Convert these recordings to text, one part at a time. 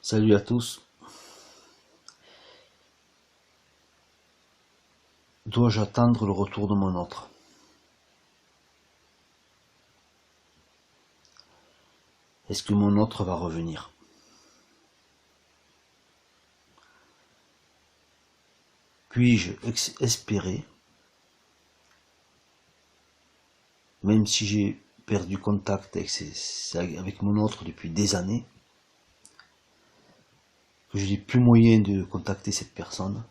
Salut à tous. Dois-je attendre le retour de mon autre? Est-ce que mon autre va revenir? Puis-je espérer, même si j'ai perdu contact avec mon autre depuis des années, que je n'ai plus moyen de contacter cette personne?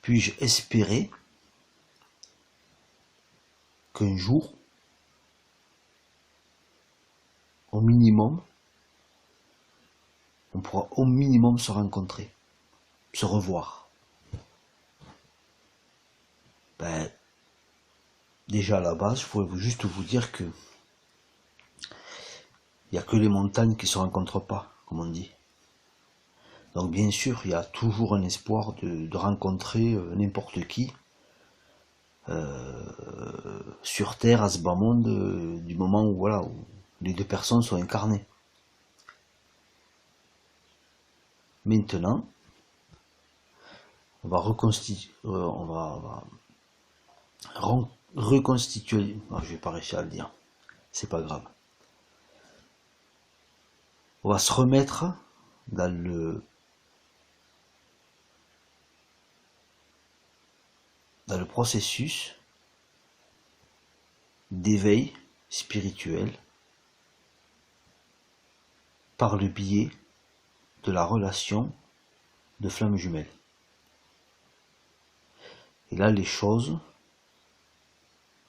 Puis-je espérer qu'un jour, au minimum, on pourra au minimum se rencontrer, se revoir? Déjà à la base, je pourrais juste vous dire que il n'y a que les montagnes qui ne se rencontrent pas, comme on dit. Donc bien sûr, il y a toujours un espoir de rencontrer n'importe qui sur Terre, à ce bas monde, du moment où, voilà, où les deux personnes sont incarnées. Maintenant, on va reconstituer, reconstituer. Non, je vais pas réussir à le dire. C'est pas grave. On va se remettre dans le processus d'éveil spirituel par le biais de la relation de flammes jumelles. Et là, les choses,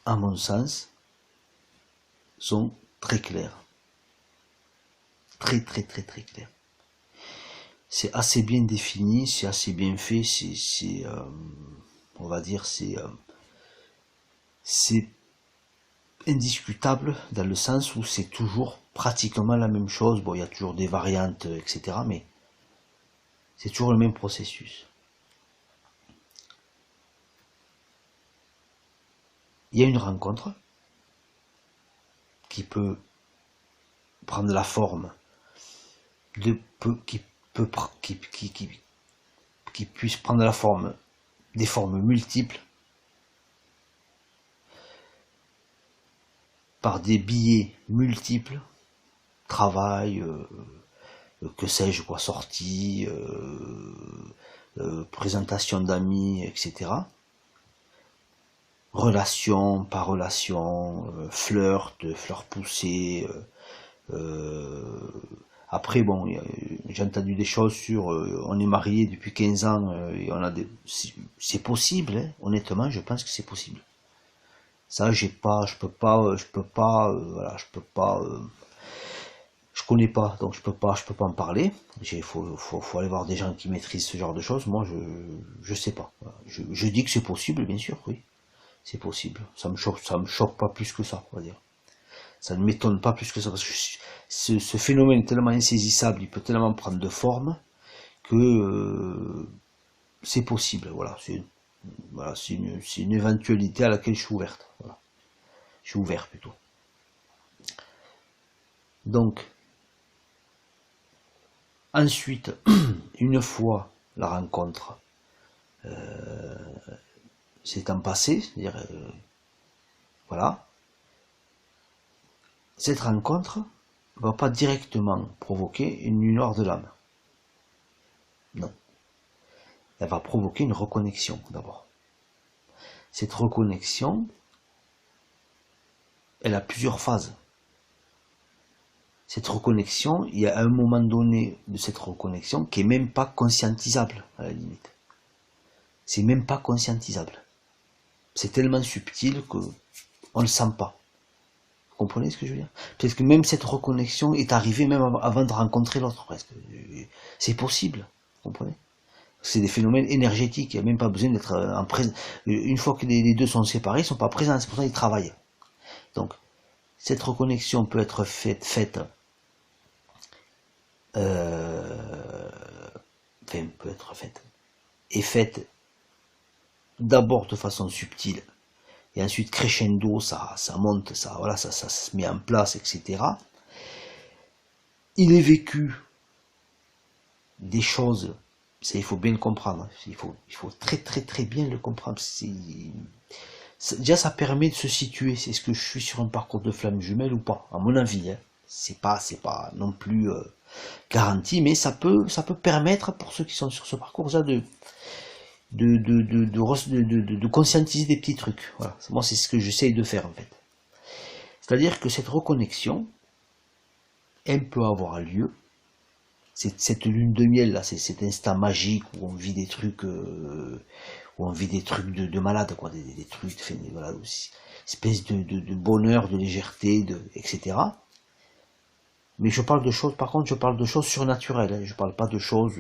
à mon sens, sont très claires. Très claires. C'est assez bien défini, c'est assez bien fait, on va dire, c'est indiscutable dans le sens où c'est toujours pratiquement la même chose. Bon, il y a toujours des variantes, etc., mais c'est toujours le même processus. Il y a une rencontre qui peut prendre la forme qui puisse prendre la forme des formes multiples par des biais multiples, travail, que sais-je quoi, sortie, présentation d'amis, etc. Relation par relation, flirt poussé. Après, bon, j'ai entendu des choses sur on est marié depuis 15 ans et on a des. C'est possible, hein, honnêtement, je pense que c'est possible. Ça, je peux pas, voilà, je connais pas, donc je peux pas en parler. Faut aller voir des gens qui maîtrisent ce genre de choses. Moi, je sais pas. Voilà. Je dis que c'est possible, bien sûr, oui, c'est possible. Ça me choque pas plus que ça, on va dire. Ça ne m'étonne pas plus que ça, parce que ce phénomène est tellement insaisissable, il peut tellement prendre de forme, que c'est possible, voilà. C'est une éventualité à laquelle je suis ouverte. Voilà. Je suis ouvert plutôt. Donc, ensuite, une fois la rencontre s'étant passée, c'est-à-dire, voilà, cette rencontre ne va pas directement provoquer une lueur de l'âme. Non. Elle va provoquer une reconnexion d'abord. Cette reconnexion, elle a plusieurs phases. Cette reconnexion, il y a un moment donné de cette reconnexion qui est même pas conscientisable, à la limite. C'est même pas conscientisable. C'est tellement subtil que on le sent pas. Vous comprenez ce que je veux dire? Peut-être que même cette reconnexion est arrivée même avant de rencontrer l'autre, presque. C'est possible, vous comprenez? C'est des phénomènes énergétiques, il n'y a même pas besoin d'être en présence. Une fois que les deux sont séparés, ils ne sont pas présents, c'est pour ça qu'ils travaillent. Donc, cette reconnexion peut être faite d'abord de façon subtile, et ensuite crescendo, ça monte, ça se met en place, etc. il est vécu des choses, ça, il faut bien le comprendre, il faut très très très bien le comprendre. Déjà, ça permet de se situer. Est-ce que je suis sur un parcours de flamme jumelle ou pas? À mon avis, hein. C'est pas non plus garanti, mais ça peut permettre pour ceux qui sont sur ce parcours déjà de conscientiser des petits trucs. Voilà. Moi, c'est ce que j'essaye de faire en fait. C'est-à-dire que cette reconnexion, elle peut avoir lieu. Cette lune de miel là, c'est cet instant magique où on vit des trucs, de malade, quoi, des trucs, voilà, espèce de bonheur, de légèreté, etc. Mais je parle de choses, par contre, je parle de choses surnaturelles. Hein. Je parle pas de choses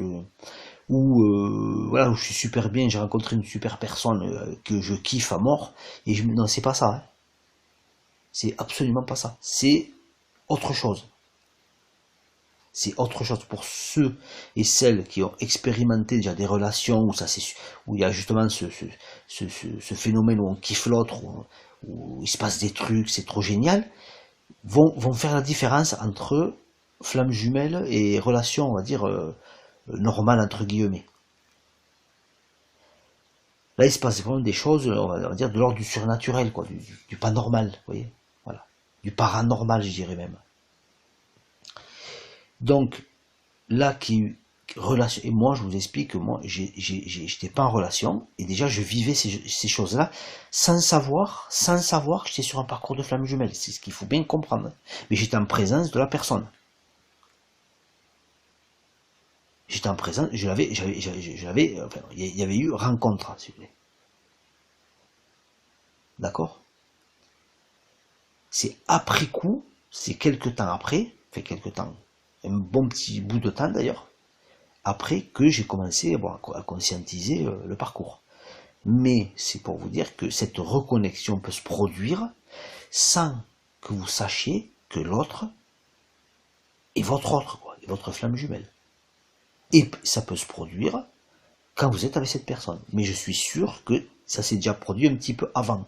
voilà, où je suis super bien, j'ai rencontré une super personne que je kiffe à mort, et non, c'est pas ça. Hein. C'est absolument pas ça. C'est autre chose. C'est autre chose pour ceux et celles qui ont expérimenté déjà des relations où il y a justement ce phénomène où on kiffe l'autre, où il se passe des trucs, c'est trop génial, vont faire la différence entre flamme jumelle et relation, on va dire, normale entre guillemets. Là, il se passe vraiment des choses, on va dire, de l'ordre du surnaturel, quoi, du pas normal, vous voyez, voilà, du paranormal, je dirais même. Donc, là, relation, et moi, je vous explique que moi, j'étais pas en relation, et déjà, je vivais ces choses-là, sans savoir que j'étais sur un parcours de flamme jumelle. C'est ce qu'il faut bien comprendre. Mais j'étais en présence de la personne. J'étais en présence, enfin, il y avait eu rencontre, s'il vous plaît. D'accord? C'est après coup, c'est quelques temps après, enfin quelques temps, un bon petit bout de temps d'ailleurs, après que j'ai commencé à conscientiser le parcours. Mais c'est pour vous dire que cette reconnexion peut se produire sans que vous sachiez que l'autre est votre autre, quoi, est votre flamme jumelle. Et ça peut se produire quand vous êtes avec cette personne. Mais je suis sûr que ça s'est déjà produit un petit peu avant.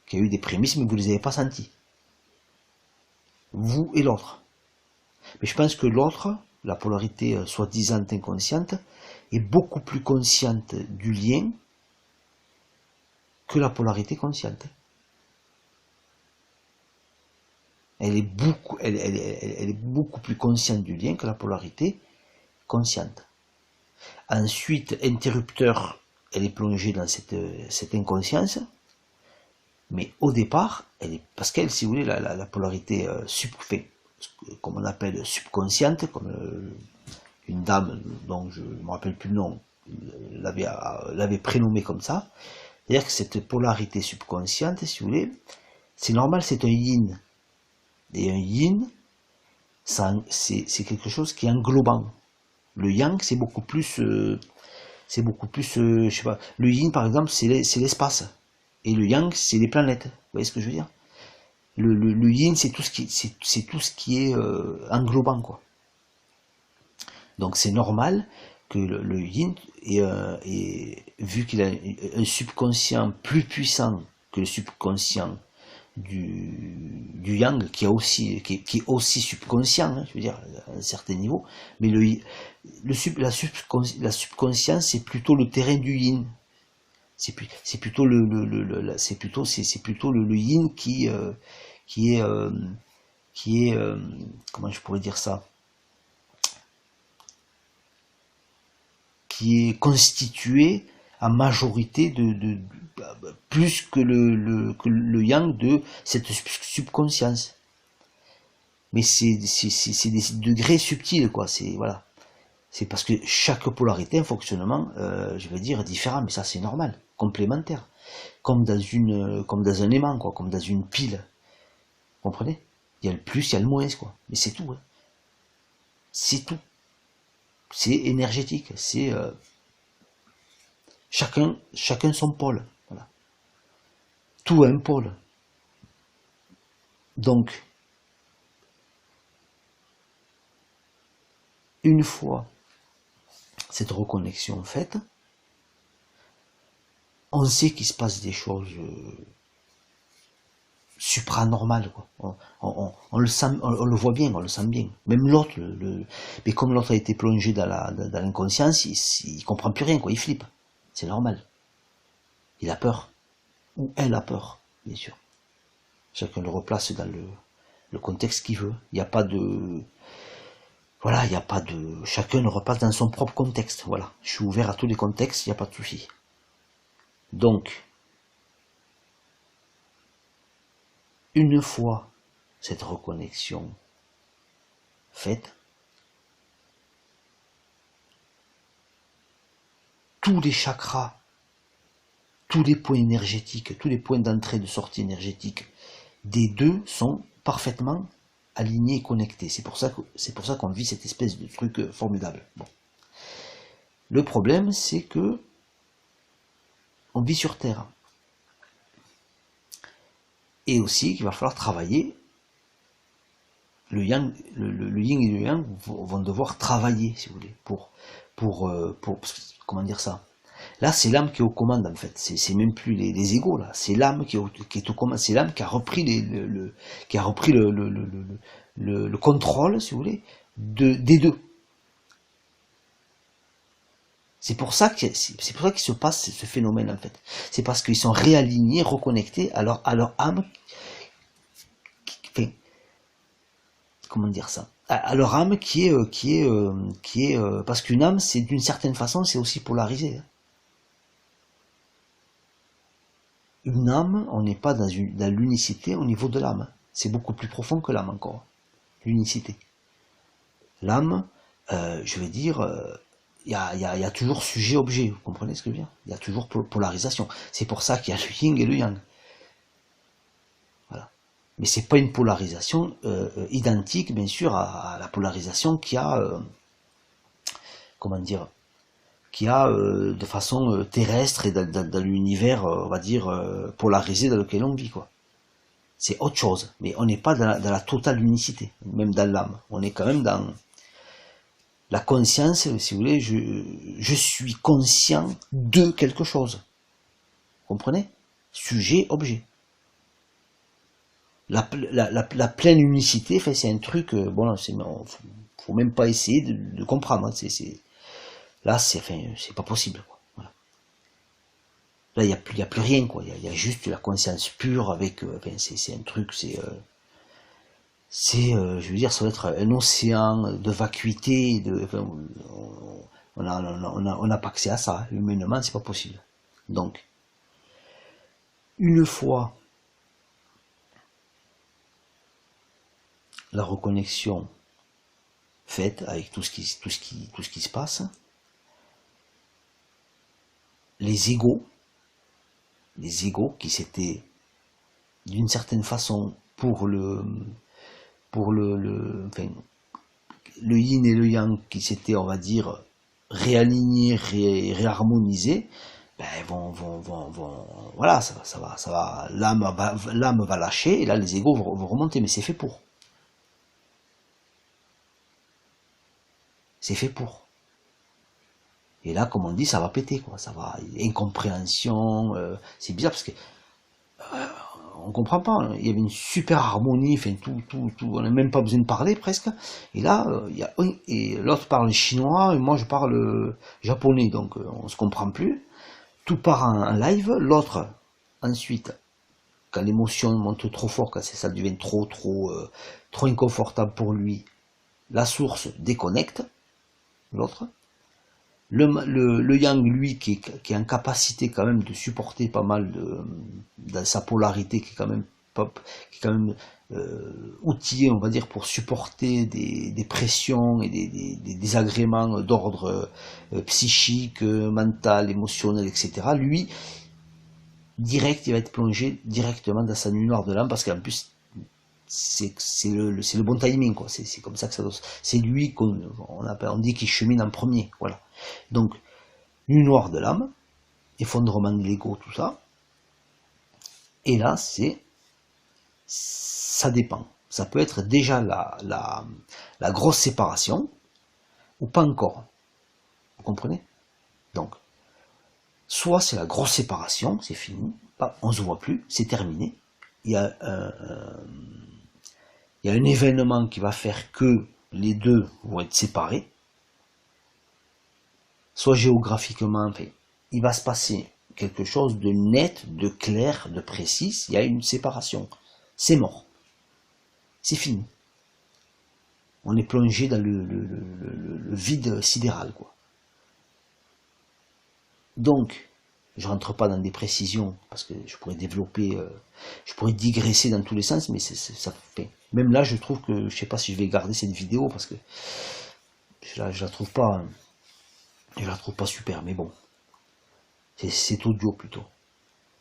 Qu'il y a eu des prémices, mais vous ne les avez pas senties. Vous et l'autre. Mais je pense que l'autre, la polarité soi-disant inconsciente, est beaucoup plus consciente du lien que la polarité consciente. Elle est beaucoup plus consciente du lien que la polarité consciente. Ensuite, interrupteur, elle est plongée dans cette inconscience, mais au départ, parce qu'elle, si vous voulez, la polarité comme on appelle subconsciente, comme une dame dont je ne me rappelle plus le nom l'avait prénommée comme ça, c'est-à-dire que cette polarité subconsciente, si vous voulez, c'est normal, c'est un yin. Et un yin, c'est quelque chose qui est englobant. Le yang, c'est beaucoup plus, je sais pas. Le yin, par exemple, c'est l'espace, et le yang, c'est les planètes. Vous voyez ce que je veux dire? Le yin, c'est tout ce qui est englobant, quoi. Donc c'est normal que le yin, vu qu'il a un subconscient plus puissant que le subconscient du yang, qui est aussi subconscient, hein, je veux dire, à un certain niveau, mais la subconscience, c'est plutôt le terrain du yin. C'est plutôt le yin qui est comment je pourrais dire ça, qui est constitué en majorité plus que le yang de cette subconscience. Mais c'est des degrés subtils, quoi. Voilà. C'est parce que chaque polarité a un fonctionnement, je vais dire, différent, mais ça c'est normal, complémentaire. Comme dans un aimant, quoi, comme dans une pile. Vous comprenez? Il y a le plus, il y a le moins, quoi. Mais c'est tout, hein. C'est tout. C'est énergétique. C'est chacun son pôle. Voilà. Tout a un pôle. Donc, une fois cette reconnexion faite, on sait qu'il se passe des choses supranormal, quoi. On le sent, on le voit bien, on le sent bien. Même l'autre, mais comme l'autre a été plongé dans l'inconscience, il comprend plus rien, quoi. Il flippe. C'est normal. Il a peur. Ou elle a peur, bien sûr. Chacun le replace dans le contexte qu'il veut. Il n'y a pas de... Voilà, il n'y a pas de... Chacun le repasse dans son propre contexte. Voilà. Je suis ouvert à tous les contextes, il n'y a pas de souci. Donc, une fois cette reconnexion faite, tous les chakras, tous les points énergétiques, tous les points d'entrée et de sortie énergétique des deux sont parfaitement alignés et connectés. C'est pour ça qu'on vit cette espèce de truc formidable. Bon. Le problème, c'est que on vit sur Terre. Et aussi qu'il va falloir travailler. Le yin et le yang vont devoir travailler, si vous voulez, pour comment dire ça. Là, c'est l'âme qui est aux commandes, en fait. C'est même plus les égos, là. C'est l'âme qui est aux commandes. C'est l'âme qui a repris le contrôle, si vous voulez, des deux. C'est pour ça qu'il se passe ce phénomène, en fait. C'est parce qu'ils sont réalignés, reconnectés à leur âme. Enfin, comment dire ça, à leur âme qui est parce qu'une âme, c'est d'une certaine façon, c'est aussi polarisé. Une âme, on n'est pas dans l'unicité au niveau de l'âme. C'est beaucoup plus profond que l'âme encore. L'unicité. L'âme, je vais dire, il y a toujours sujet-objet. Vous comprenez ce que je veux dire? Il y a toujours polarisation. C'est pour ça qu'il y a le yin et le yang. Voilà. Mais c'est pas une polarisation identique, bien sûr, à la polarisation qu'il y a, comment dire, qu'il y a de façon terrestre et dans l'univers, on va dire, polarisé dans lequel on vit, quoi. C'est autre chose, mais on n'est pas dans la totale unicité, même dans l'âme. On est quand même dans la conscience, si vous voulez, je suis conscient de quelque chose. Vous comprenez? Sujet, objet. La pleine unicité, enfin, c'est un truc, bon, faut même pas essayer de comprendre. Hein, là, c'est pas possible, quoi. Voilà. Là, il y a plus rien, quoi. Il y a juste la conscience pure avec, enfin, c'est un truc, je veux dire, ça doit être un océan de vacuité, enfin, on n'a pas accès à ça. Humainement, c'est pas possible. Donc, une fois la reconnexion faite avec tout ce qui se passe, les égos qui s'étaient d'une certaine façon pour enfin, le yin et le yang qui s'étaient, on va dire, réalignés, réharmonisés, ben voilà, ça va, l'âme va lâcher et là les égos vont remonter, mais c'est fait pour. C'est fait pour. Et là, comme on dit, ça va péter, quoi. Ça va, incompréhension, c'est bizarre parce que on comprend pas. Hein. Il y avait une super harmonie, enfin tout, on n'a même pas besoin de parler presque. Et là, et l'autre parle chinois et moi je parle japonais, donc on se comprend plus. Tout part en live. L'autre, ensuite, quand l'émotion monte trop fort, quand ça devient trop inconfortable pour lui, la source déconnecte. L'autre. Le yang, lui, qui est en capacité quand même de supporter pas mal dans sa polarité, qui est quand même outillé, on va dire, pour supporter des pressions et des désagréments d'ordre psychique, mental, émotionnel, etc. Lui, direct, il va être plongé directement dans sa nuit noire de l'âme, parce qu'en plus, c'est le bon timing, quoi. C'est comme ça que ça doit. C'est lui on dit qu'il chemine en premier, voilà. Donc, nuit noire de l'âme, effondrement de l'ego, tout ça. Et là, ça dépend. Ça peut être déjà la grosse séparation, ou pas encore. Vous comprenez? Donc, soit c'est la grosse séparation, c'est fini, on se voit plus, c'est terminé. il y a un événement qui va faire que les deux vont être séparés, soit géographiquement, enfin, il va se passer quelque chose de net, de clair, de précis, il y a une séparation. C'est mort. C'est fini. On est plongé dans le vide sidéral, quoi. Donc, je rentre pas dans des précisions, parce que je pourrais développer, je pourrais digresser dans tous les sens, mais ça fait. Même là, je trouve que, je sais pas si je vais garder cette vidéo, parce que je la trouve pas, super, mais bon. C'est audio plutôt.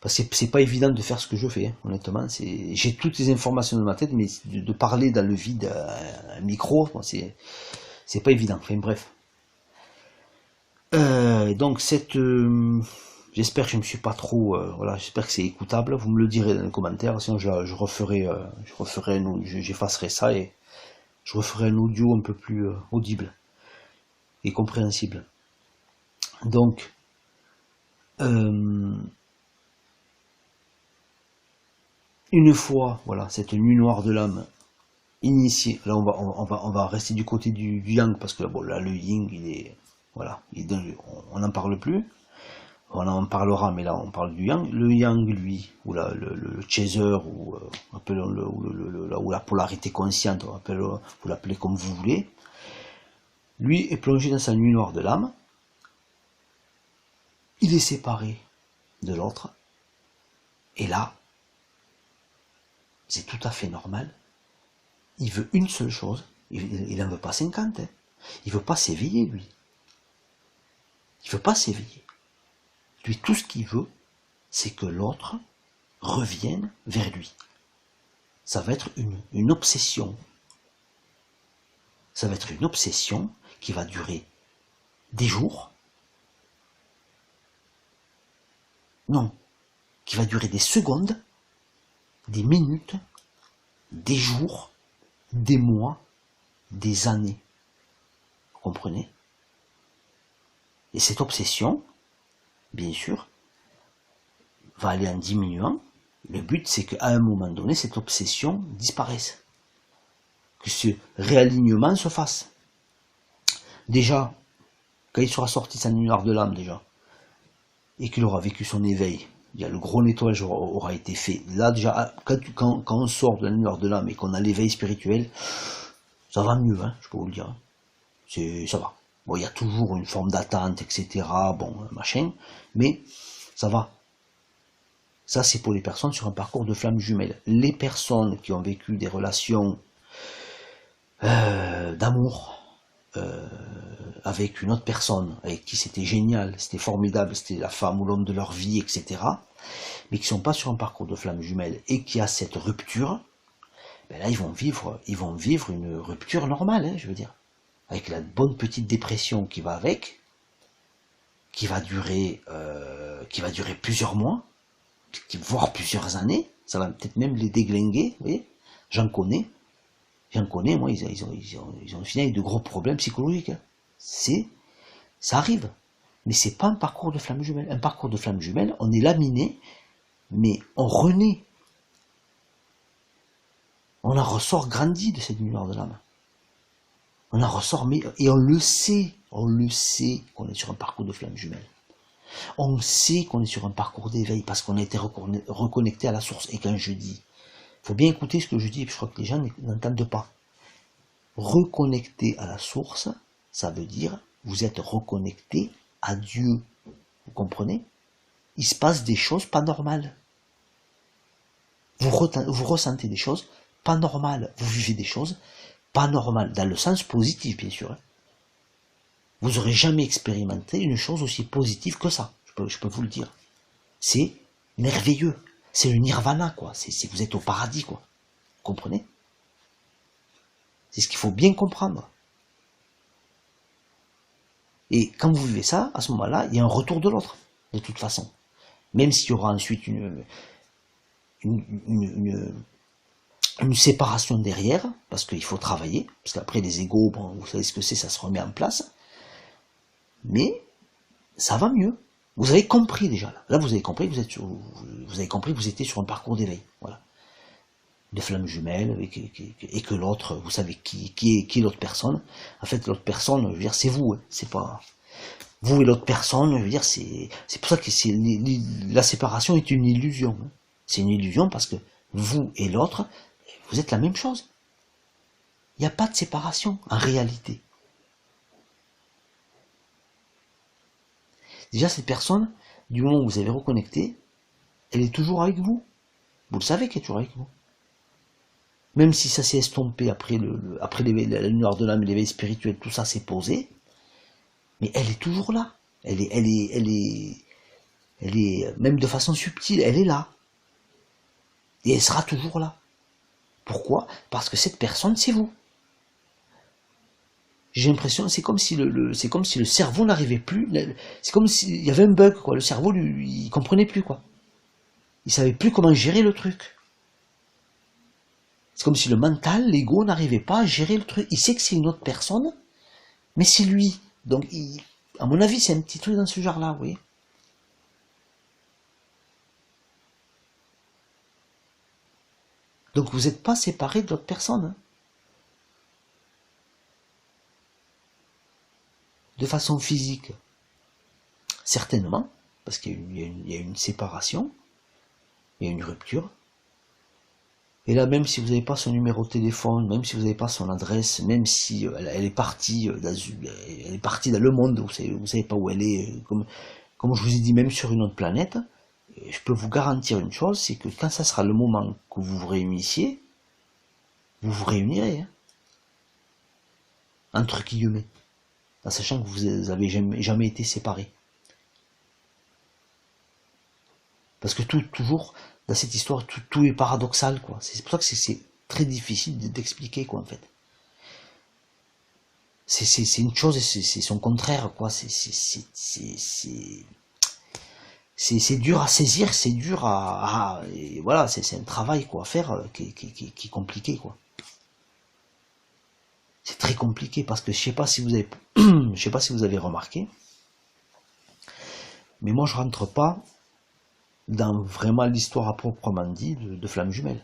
Parce que c'est pas évident de faire ce que je fais, hein, honnêtement. J'ai toutes les informations dans ma tête, mais de parler dans le vide à un micro, bon, c'est pas évident. Enfin bref. Donc j'espère que je me suis pas trop, voilà, j'espère que c'est écoutable. Vous me le direz dans les commentaires, sinon je referai, j'effacerai ça et je referai un audio un peu plus audible et compréhensible. Donc une fois, voilà, cette nuit noire de l'âme initiée, là on va rester du côté du yang, parce que bon, là le yin il est, voilà, on n'en parle plus, on en parlera, mais là on parle du yang. Le yang, lui, ou le chaser, ou appelons-le, ou la polarité consciente, vous l'appelez comme vous voulez, lui est plongé dans sa nuit noire de l'âme, il est séparé de l'autre, et là, c'est tout à fait normal. Il veut une seule chose, il n'en veut pas 50, hein. Il veut pas s'éveiller, lui. Il veut pas s'éveiller. Lui, tout ce qu'il veut, c'est que l'autre revienne vers lui. Ça va être une obsession. Ça va être une obsession qui va durer des jours. Non, qui va durer des secondes, des minutes, des jours, des mois, des années. Vous comprenez? Et cette obsession, bien sûr, va aller en diminuant. Le but, c'est qu'à un moment donné, cette obsession disparaisse. Que ce réalignement se fasse. Déjà, quand il sera sorti de sa nuit noire de l'âme, déjà, et qu'il aura vécu son éveil, le gros nettoyage aura été fait. Là, déjà, quand on sort de la nuit noire de l'âme et qu'on a l'éveil spirituel, ça va mieux, hein, je peux vous le dire. Ça va. Bon, il y a toujours une forme d'attente, etc., bon, machin, mais ça va. Ça, c'est pour les personnes sur un parcours de flamme jumelle. Les personnes qui ont vécu des relations d'amour avec une autre personne, avec qui c'était génial, c'était formidable, c'était la femme ou l'homme de leur vie, etc., mais qui ne sont pas sur un parcours de flamme jumelle et qui a cette rupture, ben là, ils vont vivre une rupture normale, hein, je veux dire, avec la bonne petite dépression qui va avec, qui va durer plusieurs mois, voire plusieurs années. Ça va peut-être même les déglinguer, vous voyez. J'en connais, moi, ils ont fini avec de gros problèmes psychologiques. Ça arrive, mais c'est pas un parcours de flamme jumelle. Un parcours de flamme jumelle, on est laminé, mais on renaît. On en ressort grandi de cette nuit noire de l'âme. On en ressort, et on le sait qu'on est sur un parcours de flamme jumelle. On sait qu'on est sur un parcours d'éveil parce qu'on a été reconnecté à la source. Et quand je dis, il faut bien écouter ce que je dis, je crois que les gens n'entendent pas. Reconnecté à la source, ça veut dire vous êtes reconnecté à Dieu. Vous comprenez? Il se passe des choses pas normales. Vous ressentez des choses pas normales. Vous vivez des choses pas normales, dans le sens positif, bien sûr. Vous n'aurez jamais expérimenté une chose aussi positive que ça. Je peux vous le dire. C'est merveilleux. C'est le nirvana, quoi. Vous êtes au paradis, quoi. Vous comprenez? C'est ce qu'il faut bien comprendre. Et quand vous vivez ça, à ce moment-là, il y a un retour de l'autre, de toute façon. Même s'il y aura ensuite une séparation derrière, parce qu'il faut travailler, parce qu'après les égos, bon, vous savez ce que c'est, ça se remet en place. Mais ça va mieux. Vous avez compris déjà. Là vous avez compris que vous étiez sur un parcours d'éveil. Voilà. de flammes jumelles, et que l'autre, vous savez qui est l'autre personne. En fait, l'autre personne, je veux dire, c'est vous, hein, c'est pas vous et l'autre personne. Je veux dire, c'est pour ça que la séparation est une illusion. Hein. C'est une illusion parce que vous et l'autre, vous êtes la même chose. Il n'y a pas de séparation en réalité. Déjà, cette personne, du moment où vous avez reconnecté, elle est toujours avec vous. Vous le savez qu'elle est toujours avec vous. Même si ça s'est estompé après la lumière de l'âme, l'éveil spirituel, tout ça s'est posé, mais elle est toujours là. Elle est, même de façon subtile, elle est là. Et elle sera toujours là. Pourquoi? Parce que cette personne, c'est vous. J'ai l'impression, c'est comme si le cerveau n'arrivait plus. C'est comme s'il y avait un bug, quoi. Le cerveau, lui, il comprenait plus, quoi. Il savait plus comment gérer le truc. C'est comme si le mental, l'ego, n'arrivait pas à gérer le truc. Il sait que c'est une autre personne, mais c'est lui. Donc, à mon avis, c'est un petit truc dans ce genre-là, vous voyez. Donc, vous n'êtes pas séparé de l'autre personne. Hein. De façon physique, certainement, parce qu'il y a une séparation, il y a une rupture. Et là, même si vous n'avez pas son numéro de téléphone, même si vous n'avez pas son adresse, même si elle est partie dans le monde, vous savez pas où elle est, comme je vous ai dit, même sur une autre planète, je peux vous garantir une chose, c'est que quand ça sera le moment que vous vous réunissiez, vous vous réunirez, hein, entre guillemets, en sachant que vous avez jamais été séparés. Parce que toujours, dans cette histoire, tout est paradoxal, quoi. C'est pour ça que c'est très difficile d'expliquer, quoi, en fait. C'est une chose et c'est son contraire, quoi. C'est dur à saisir, c'est dur et voilà, c'est un travail, quoi, à faire qui est compliqué, quoi. C'est très compliqué parce que je sais pas si vous avez, je sais pas si vous avez remarqué, mais moi je rentre pas dans vraiment l'histoire à proprement dit de Flamme Jumelle.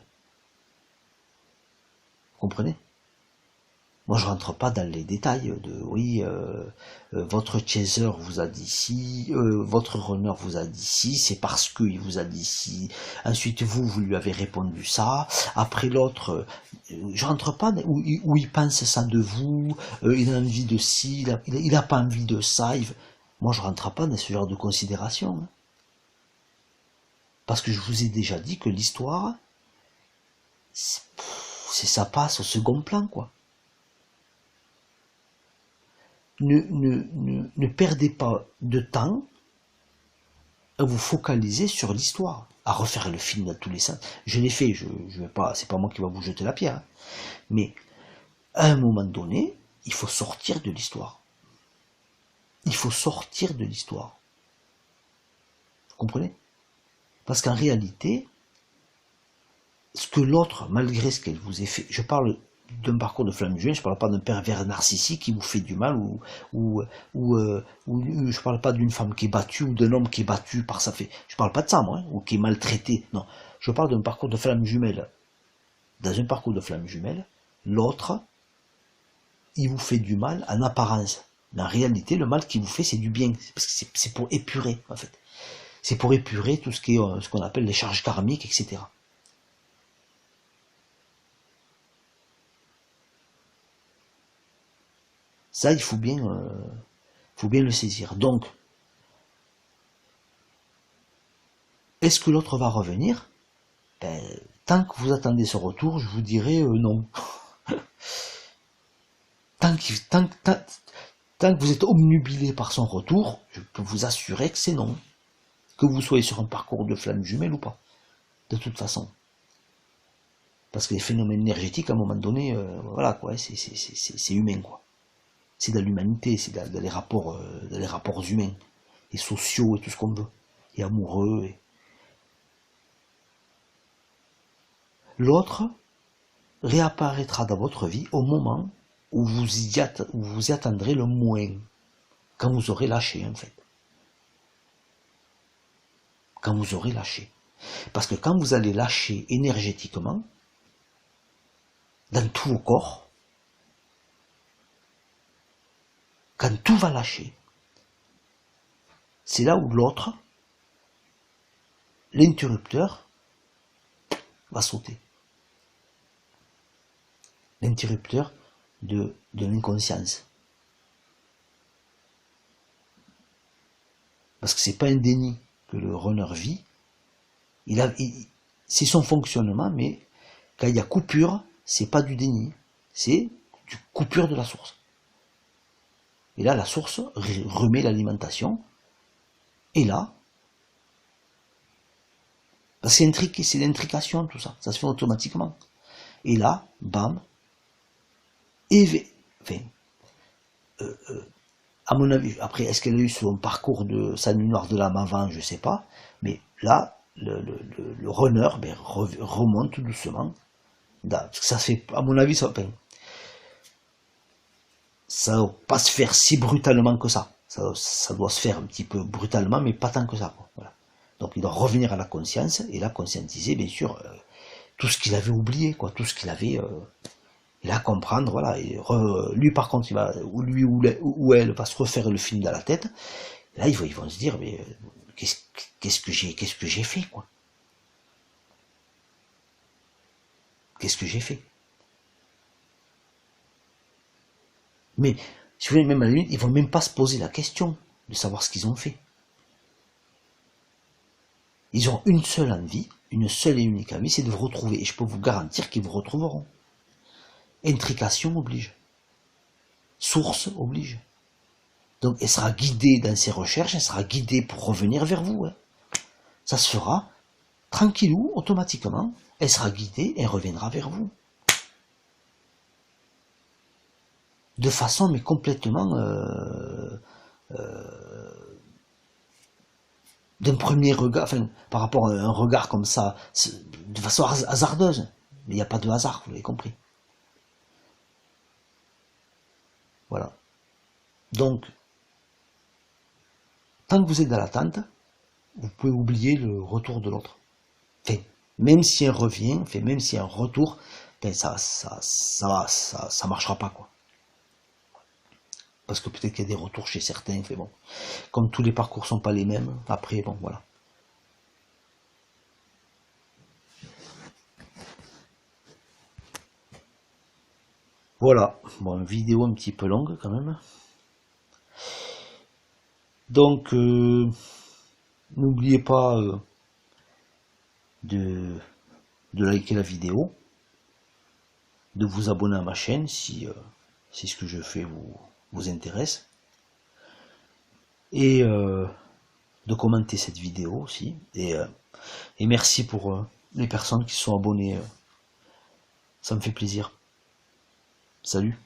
Vous comprenez? Moi, je rentre pas dans les détails de oui, votre chaser vous a dit ci, votre runner vous a dit ci, c'est parce qu'il vous a dit ci. Ensuite, vous lui avez répondu ça. Après l'autre, je rentre pas où il pense ça de vous. Il a envie de ci, il a pas envie de ça. Moi, je rentre pas dans ce genre de considération. Hein. Parce que je vous ai déjà dit que l'histoire, ça passe au second plan, quoi. Ne perdez pas de temps à vous focaliser sur l'histoire, à refaire le film dans tous les sens. Je l'ai fait, je vais pas, c'est pas moi qui va vous jeter la pierre. Hein. Mais à un moment donné, il faut sortir de l'histoire. Il faut sortir de l'histoire. Vous comprenez? Parce qu'en réalité, ce que l'autre, malgré ce qu'elle vous ait fait, je parle d'un parcours de Flamme Jumelle, je parle pas d'un pervers narcissique qui vous fait du mal, ou je parle pas d'une femme qui est battue, ou d'un homme qui est battu par sa fille. Je parle pas de ça, moi, hein, ou qui est maltraité. Non. Je parle d'un parcours de Flamme Jumelle. Dans un parcours de Flamme Jumelle, l'autre, il vous fait du mal en apparence. Mais en réalité, le mal qu'il vous fait, c'est du bien. Parce que c'est pour épurer, en fait. C'est pour épurer tout ce qui est, ce qu'on appelle les charges karmiques, etc. Ça, il faut bien le saisir. Donc, est-ce que l'autre va revenir? Ben, tant que vous attendez ce retour, je vous dirais non. tant que vous êtes obnubilé par son retour, je peux vous assurer que c'est non. Que vous soyez sur un parcours de Flamme Jumelle ou pas. De toute façon. Parce que les phénomènes énergétiques, à un moment donné, voilà, quoi, c'est humain, quoi. C'est de l'humanité, c'est dans les rapports humains, et sociaux, et tout ce qu'on veut, et amoureux. L'autre réapparaîtra dans votre vie au moment où vous y attendrez le moins, quand vous aurez lâché, en fait. Quand vous aurez lâché. Parce que quand vous allez lâcher énergétiquement, dans tout vos corps, quand tout va lâcher, c'est là où l'autre, l'interrupteur, va sauter. L'interrupteur de l'inconscience. Parce que c'est pas un déni que le runner vit. C'est son fonctionnement, mais quand il y a coupure, c'est pas du déni, c'est du coupure de la source. Et là, la source remet l'alimentation. Et là, c'est l'intrication, tout ça. Ça se fait automatiquement. Et là, bam, à mon avis, après, est-ce qu'elle a eu son parcours de sa nuit noire de l'âme avant, je sais pas, mais là, le runner remonte doucement. Parce que ça se fait, à mon avis, ça va pas se faire si brutalement que ça. Ça doit se faire un petit peu brutalement, mais pas tant que ça. Voilà. Donc il doit revenir à la conscience, et là conscientiser, bien sûr, tout ce qu'il avait oublié, quoi, tout ce qu'il avait... et là comprendre, voilà. Et lui par contre, lui ou elle va se refaire le film dans la tête. Et là ils vont se dire, mais qu'est-ce que j'ai fait, quoi. Qu'est-ce que j'ai fait? Mais, si vous voulez, même à la limite, ils vont même pas se poser la question de savoir ce qu'ils ont fait. Ils ont une seule envie, une seule et unique envie, c'est de vous retrouver. Et je peux vous garantir qu'ils vous retrouveront. Intrication oblige. Source oblige. Donc elle sera guidée dans ses recherches, elle sera guidée pour revenir vers vous. Hein. Ça se fera tranquillou, automatiquement. Elle sera guidée et elle reviendra vers vous. De façon mais complètement d'un premier regard, enfin par rapport à un regard comme ça, de façon hasardeuse. Mais il n'y a pas de hasard, vous l'avez compris. Voilà. Donc, tant que vous êtes dans l'attente, vous pouvez oublier le retour de l'autre. Enfin, même si un revient, enfin, même si un retour, ben ça marchera pas, quoi. Parce que peut-être qu'il y a des retours chez certains, fait bon. Comme tous les parcours sont pas les mêmes, après, bon, voilà. Voilà, bon, une vidéo un petit peu longue quand même. Donc, n'oubliez pas de liker la vidéo, de vous abonner à ma chaîne si ce que je fais vous intéresse, et de commenter cette vidéo aussi. Et merci pour les personnes qui sont abonnées, ça me fait plaisir. Salut.